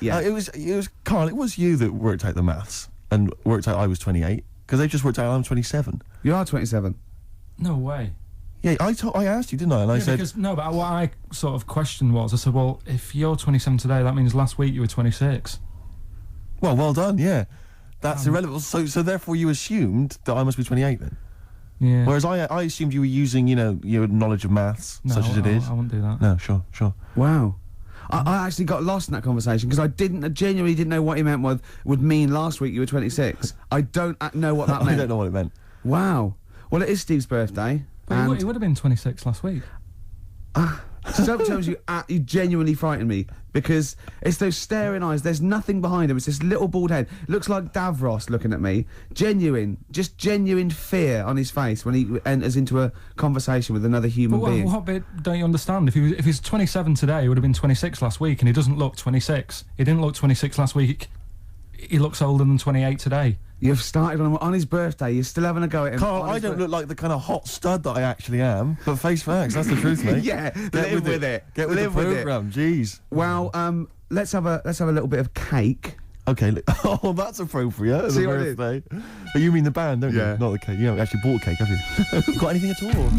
Yeah. It was Carl. It was you that worked out the maths and worked out I was 28 because they just worked out I'm 27. You are 27. No way. Yeah, I asked you, didn't I? And I said but what I sort of questioned was, I said, well, if you're 27 today, that means last week you were 26. well done. Yeah, that's irrelevant. So therefore you assumed that I must be 28 then. Yeah. Whereas I assumed you were using, your knowledge of maths, No, such as it is. I wouldn't do that. No, sure. Wow. I actually got lost in that conversation because I genuinely didn't know what he meant would mean last week you were 26. I don't know what that meant. I don't know what it meant. Wow. Well, it is Steve's birthday. But he would have been 26 last week. Sometimes you genuinely frighten me because it's those staring eyes. There's nothing behind him. It's this little bald head. Looks like Davros looking at me. Genuine fear on his face when he enters into a conversation with another human being. What bit don't you understand? If he's 27 today, he would have been 26 last week, and he doesn't look 26. He didn't look 26 last week. He looks older than 28 today. You've started on his birthday. You're still having a go at him. Carl, I don't look like the kind of hot stud that I actually am, but face facts, that's the truth, mate. Yeah, live with it. Get with the programme, jeez. Well, let's have a little bit of cake. Okay, oh, that's appropriate. As See a what it birthday. But you mean the band, don't Yeah. you? Not the cake. You haven't actually bought a cake, have you? Got anything at all?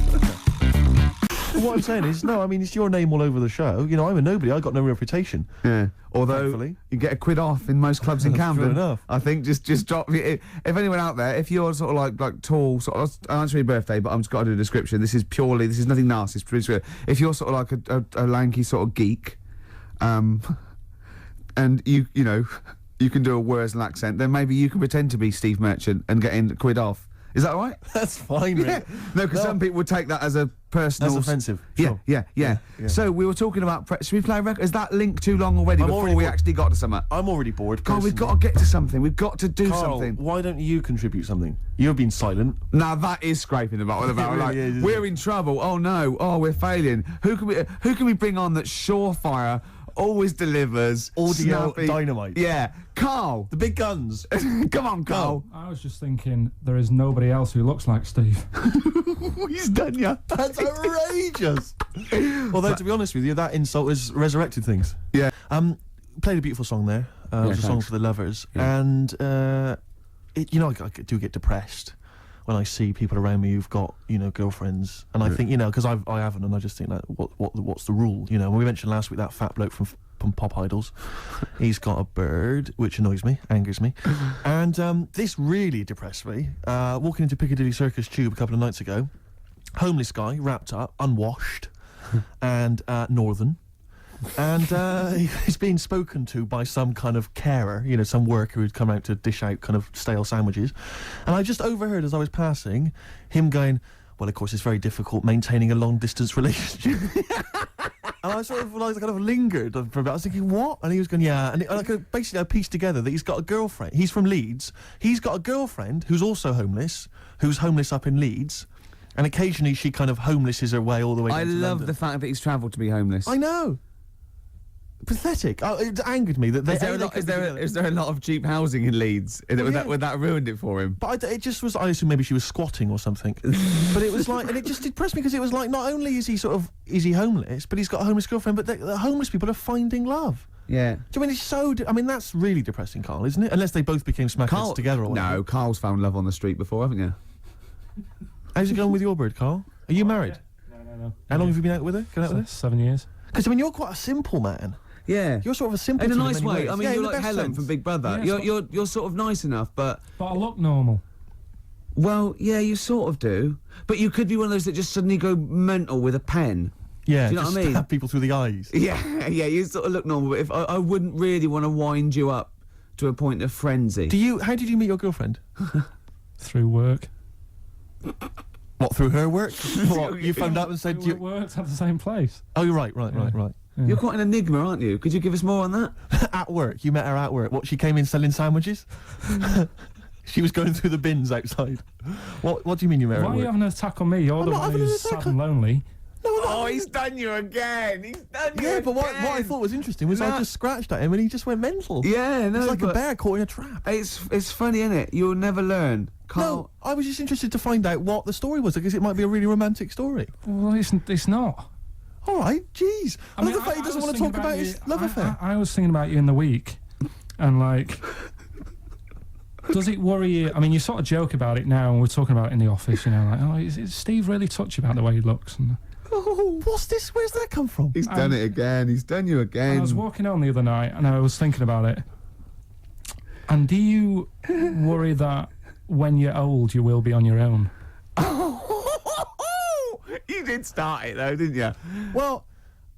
What I'm saying is, no, I mean, it's your name all over the show. I'm a nobody. I got no reputation. Yeah. Although Thankfully. you get a quid off in most clubs in True Camden. enough. I think just drop. If anyone out there, if you're sort of like tall, sort of, I'll answer your birthday, but I'm just got to do a description. This is nothing nasty. It's pretty sweet. If you're sort of like a lanky sort of geek, and you can do a Worsley accent, then maybe you can pretend to be Steve Merchant and get in a quid off. Is that all right? That's fine, mate. Yeah. No, because some people would take that as a personal... That's offensive. Sure. Yeah. So we were talking about... should we play a record? Is that link too long already before we actually got to something? I'm already bored. Carl, we've got to get to something. We've got to do something. Why don't you contribute something? You've been silent. Now that is scraping the bottom of the barrel. It really is, we're in trouble. Oh no. Oh, we're failing. Who can we bring on that's surefire, always delivers, Audio snappy? dynamite. Yeah. Carl. The big guns. Come on, Carl. I was just thinking, there is nobody else who looks like Steve. He's done ya. That's outrageous. Although, to be honest with you, that insult has resurrected things. Yeah. Played a beautiful song there. It was a song for the lovers. Yeah. And, I do get depressed when I see people around me who've got, girlfriends. And I think, because I haven't, and I just think, like, what's the rule? When we mentioned last week that fat bloke from Pop Idols, he's got a bird, which annoys me, angers me. And this really depressed me. Walking into Piccadilly Circus Tube a couple of nights ago, homeless guy, wrapped up, unwashed, and northern. And he's being spoken to by some kind of carer, some worker who'd come out to dish out kind of stale sandwiches. And I just overheard as I was passing him going, well, of course, it's very difficult maintaining a long-distance relationship. And I sort of kind of lingered for a bit. I was thinking, what? And he was going, yeah. And basically I pieced together that he's got a girlfriend. He's from Leeds. He's got a girlfriend who's also homeless, who's homeless up in Leeds. And occasionally she kind of homelesses her way all the way down to I love London. the fact that he's travelled to be homeless. I know. Pathetic. It angered me that Is there a lot of cheap housing in Leeds? Would that ruined it for him? But it just was. I assume maybe she was squatting or something. But it was like, and it just depressed me because it was like, not only is he homeless, but he's got a homeless girlfriend. But the homeless people are finding love. Yeah. Do you mean it's so? That's really depressing, Carl, isn't it? Unless they both became smackheads together. Or whatever. No, Carl's found love on the street before, haven't you? How's it going with your bird, Carl? Are you married? No. How long have you been out with her? Going out with her? 7 years. Because you're quite a simple man. Yeah. You're sort of a simple. In a nice way. I mean, you're like Helen from Big Brother. Yeah, you're sort of nice enough, but I look normal. Well, yeah, you sort of do. But you could be one of those that just suddenly go mental with a pen. Yeah, do you know what I mean? Stab people through the eyes. Yeah, you sort of look normal. But if I wouldn't really want to wind you up to a point of frenzy. How did you meet your girlfriend? Through work. What, through her work? What, you phoned up and said We worked at the same place. Oh, you're right. Yeah. You're quite an enigma, aren't you? Could you give us more on that? At work, you met her at work. What, she came in selling sandwiches? She was going through the bins outside. What do you mean you met her Why at are you work? having an attack on me? You're the one who's sad and lonely. No, Oh, he's done you again. He's done you Yeah, but what I thought was interesting was I just scratched at him and he just went mental. Yeah, no, it's like a but bear caught in a trap. It's funny, innit? You'll never learn. Carl. No, I was just interested to find out what the story was because it might be a really romantic story. Well, it's not. All right, jeez. I love the fact he doesn't want to talk about his love affair. I was thinking about you in the week, and like, does it worry you? I mean, you sort of joke about it now, and we're talking about it in the office, you know, like, oh, is Steve really touchy about the way he looks? And oh, what's this? Where's that come from? He's done it again. He's done you again. I was walking home the other night, and I was thinking about it. And do you worry that when you're old, you will be on your own? You did start it though, didn't you? Well,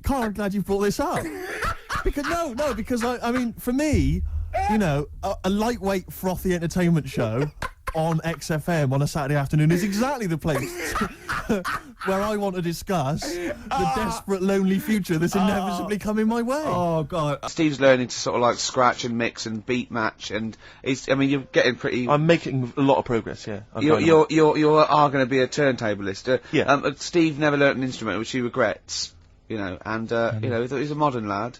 Carl, I'm glad you brought this up. Because I mean, for me, you know, a lightweight, frothy entertainment show on XFM on a Saturday afternoon is exactly the place where I want to discuss the desperate, lonely future that's inevitably coming my way. Oh, God. Steve's learning to sort of like scratch and mix and beat match, and I mean, you're getting pretty... I'm making a lot of progress, yeah. You are going to be a turntablist. Yeah. Steve never learnt an instrument, which he regrets, you know, and, you know, he's a modern lad,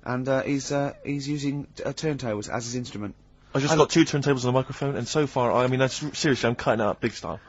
and he's using turntables as his instrument. I just got 2 turntables and a microphone, and so far, I mean, seriously, I'm cutting it up big style.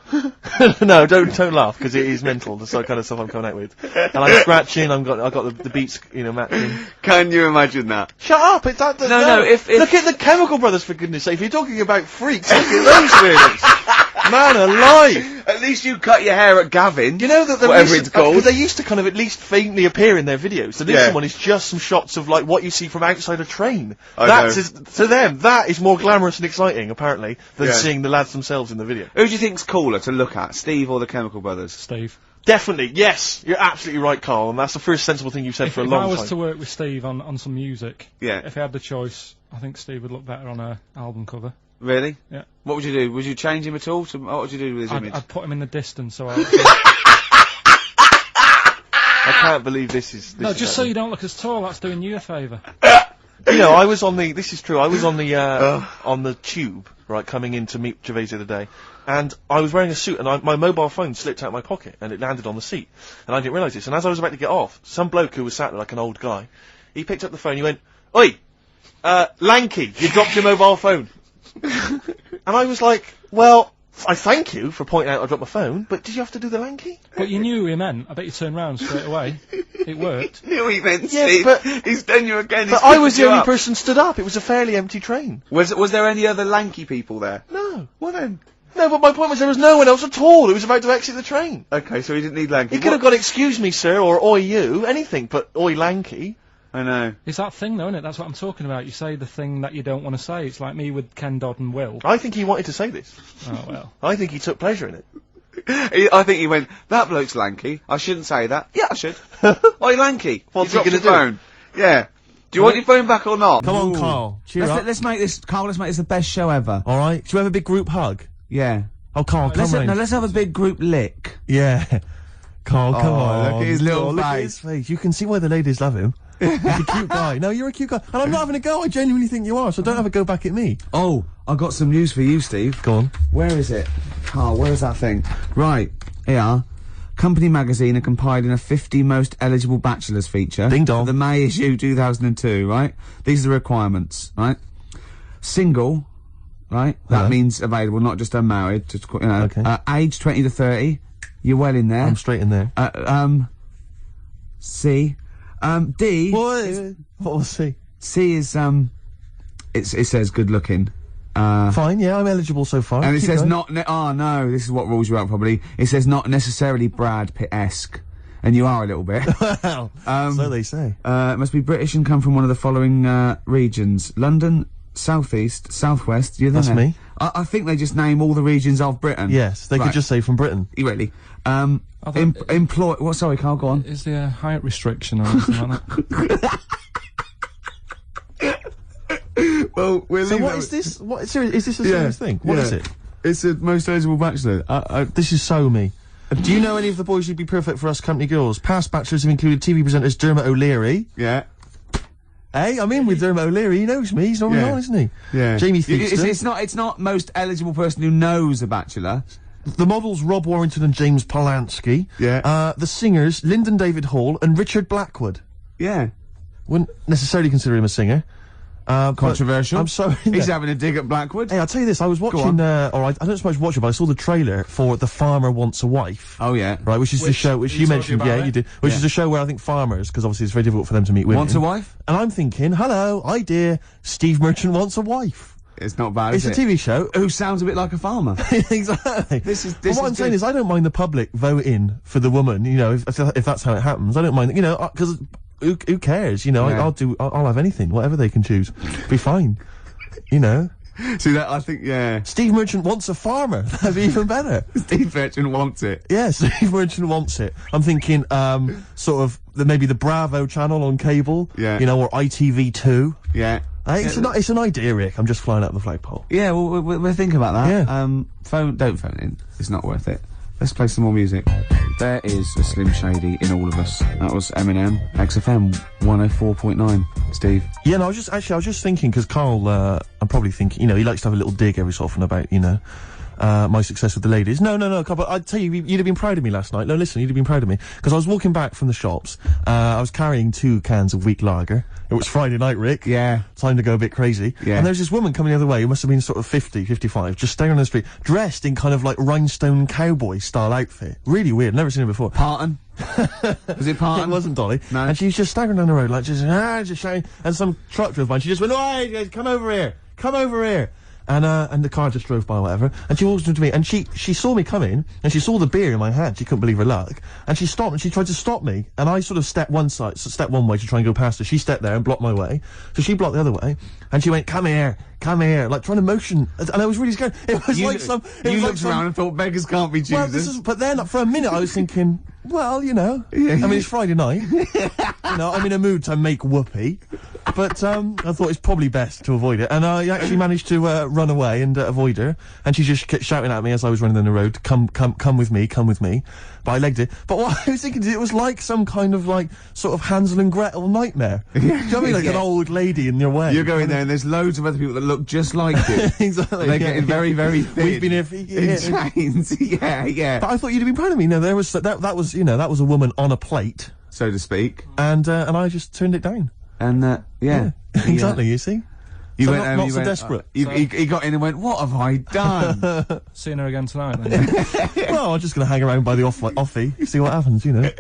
No, don't laugh, because it is mental, the sort of kind of stuff I'm coming out with. And I'm scratching, I've got the beats, you know, matching. Can you imagine that? Shut up! It's that. No, if look at the Chemical Brothers, for goodness sake. If you're talking about freaks, look at those weirdos. Man alive! At least you cut your hair at Gavin. You know that whatever it's called. They used to kind of at least faintly appear in their videos. So this one is just some shots of like what you see from outside a train. To them, that is more glamorous and exciting, apparently, than seeing the lads themselves in the video. Who do you think's cooler to look at, Steve or the Chemical Brothers? Steve. Definitely, yes. You're absolutely right, Carl, and that's the first sensible thing you've said for a long time. If I was to work with Steve on some music, if he had the choice, I think Steve would look better on an album cover. Really? Yeah. What would you do? Would you change him at all? What would you do with his image? I'd put him in the distance, so I can't believe this is... No, just so you don't look as tall, that's doing you a favour. You know, I was on the... This is true, I was on the tube, right, coming in to meet Gervais the other day, and I was wearing a suit, and my mobile phone slipped out of my pocket, and it landed on the seat, and I didn't realise this, and as I was about to get off, some bloke who was sat there like an old guy, he picked up the phone, he went, "Oi, Lanky, you dropped your mobile phone." And I was like, well, I thank you for pointing out I dropped my phone, but did you have to do the Lanky? But you knew who he meant. I bet you turned round straight away. It worked. Knew he meant, yeah, Steve. But he's done you again. But I was the only person stood up. It was a fairly empty train. Was there any other lanky people there? No. Well then. No, but my point was there was no one else at all who was about to exit the train. Okay, so he didn't need lanky. He could have gone, "Excuse me, sir," or "Oi, you," anything, but "Oi, Lanky." I know. It's that thing, though, isn't it? That's what I'm talking about. You say the thing that you don't want to say. It's like me with Ken Dodd and Will. I think he wanted to say this. Oh, well. I think he took pleasure in it. I think he went, "That bloke's lanky. I shouldn't say that." Yeah, I should. Oi, lanky. What's he going to do? Yeah. Do you want your phone back or not? Come on, Carl. Cheer up. Let's make this, Carl, let's make this the best show ever. All right. Should we have a big group hug? Yeah. Oh, Carl, come on. No, let's have a big group lick. Yeah. Carl, come on. Look at his little look face. at his face. You can see why the ladies love him. He's a cute guy. No, you're a cute guy. And I'm not having a go. I genuinely think you are, so don't have a go back at me. Oh, I got some news for you, Steve. Go on. Where is it? Carl, where is that thing? Right, here. Company Magazine are compiling a 50 most eligible bachelors feature. Ding dong. For the May issue 2002, right? These are the requirements, right? Single, right? That means available, not just unmarried. Just, you know. Okay. Age 20 to 30. You're well in there. I'm straight in there. C. D. What was C? C is, it says good looking. Fine, yeah, I'm eligible so far. And it Keep says going. oh no, this is what rules you out probably. It says not necessarily Brad Pitt-esque. And you are a little bit. Well, so they say. Must be British and come from one of the following, regions. London, South East, South West. You're there. That's me. I think they just name all the regions of Britain. Yes, they could just say from Britain. Really. Employ. What? Sorry, Carl. Go on. Is there a height restriction or anything like that? Well, So what is this? What is this a serious thing? What is it? It's the most eligible bachelor. This is so me. Do you know any of the boys who'd be perfect for us company girls? Past bachelors have included TV presenters Dermot O'Leary. Yeah. Hey, I'm in with Dermot O'Leary. He knows me. He's normally on, isn't he? Yeah. Jamie Theakston. It's not most eligible person who knows a bachelor. The models Rob Warrington and James Polanski. Yeah. The singers Lyndon David Hall and Richard Blackwood. Yeah. Wouldn't necessarily consider him a singer. Controversial. I'm sorry. He's having a dig at Blackwood. Hey, I'll tell you this. I was watching, I don't suppose watch it, but I saw the trailer for The Farmer Wants a Wife. Oh, yeah. Right, which is the show, which you mentioned, yeah, you did. Which is a show where I think farmers, because obviously it's very difficult for them to meet women. Wants a wife? And I'm thinking, hello, idea, Steve Merchant wants a wife. It's not bad, It's a TV show. Who sounds a bit like a farmer. Exactly. But what I'm saying is, I don't mind the public voting for the woman, you know, if that's how it happens. I don't mind, you know, because who cares, you know, Yeah. I'll have anything, whatever they can choose. Be fine. You know? See, that, I think, yeah. Steve Merchant wants a farmer. That'd be even better. Steve Merchant wants it. Yeah, Steve Merchant wants it. I'm thinking, sort of, maybe the Bravo channel on cable. Yeah. You know, or ITV2. Yeah. It's an idea, Rick. I'm just flying out the flagpole. Yeah, well, we'll think about that. Yeah. Don't phone in. It's not worth it. Let's play some more music. There is a Slim Shady in all of us. That was Eminem, XFM 104.9. Steve. Yeah, no, I was just thinking, because Carl, I'm probably thinking, you know, he likes to have a little dig every so often about, you know, my success with the ladies. No, Carl, but I'd tell you, you'd have been proud of me last night. No, listen, you'd have been proud of me. Because I was walking back from the shops, I was carrying 2 cans of weak lager. It was Friday night, Rick. Yeah. Time to go a bit crazy. Yeah. And there was this woman coming the other way who must have been sort of 50, 55, just staring on the street, dressed in kind of like rhinestone cowboy style outfit. Really weird, never seen her before. Parton? Was it Parton? It wasn't Dolly. No. And she was just staggering down the road, like, just shouting, and some truck drove by, and she just went, "Oi, come over here! Come over here!" And the car just drove by, or whatever, and she walked into me, and she saw me coming, and she saw the beer in my hand, she couldn't believe her luck, and she stopped, and she tried to stop me, and I sort of stepped one way to try and go past her. She stepped there and blocked my way, so she blocked the other way, and she went, come here, like trying to motion, and I was really scared. It was like some... You looked around and thought, beggars can't be choosers. Well, but then, for a minute, I was thinking, well, you know, I mean, it's Friday night, you know, I'm in a mood to make whoopee, but, I thought it's probably best to avoid it, and I actually managed to, run away and, avoid her, and she just kept shouting at me as I was running down the road, come with me, but I legged it. But what I was thinking is, it was like some kind of, like, sort of Hansel and Gretel nightmare. Do you know what I mean? Like an old lady in your way. You're going there and there's loads of other people that look just like you. Exactly. They're getting very, very thin. We've been here for years. In chains. Yeah. But I thought you'd have been proud of me. No, there was, that was, you know, that was a woman on a plate. So to speak. And I just turned it down. And, yeah. Exactly, you see? You So went, not you so went, desperate. He got in and went, what have I done? Seeing her again tonight, then. Well, I'm just going to hang around by the offie, see what happens, you know.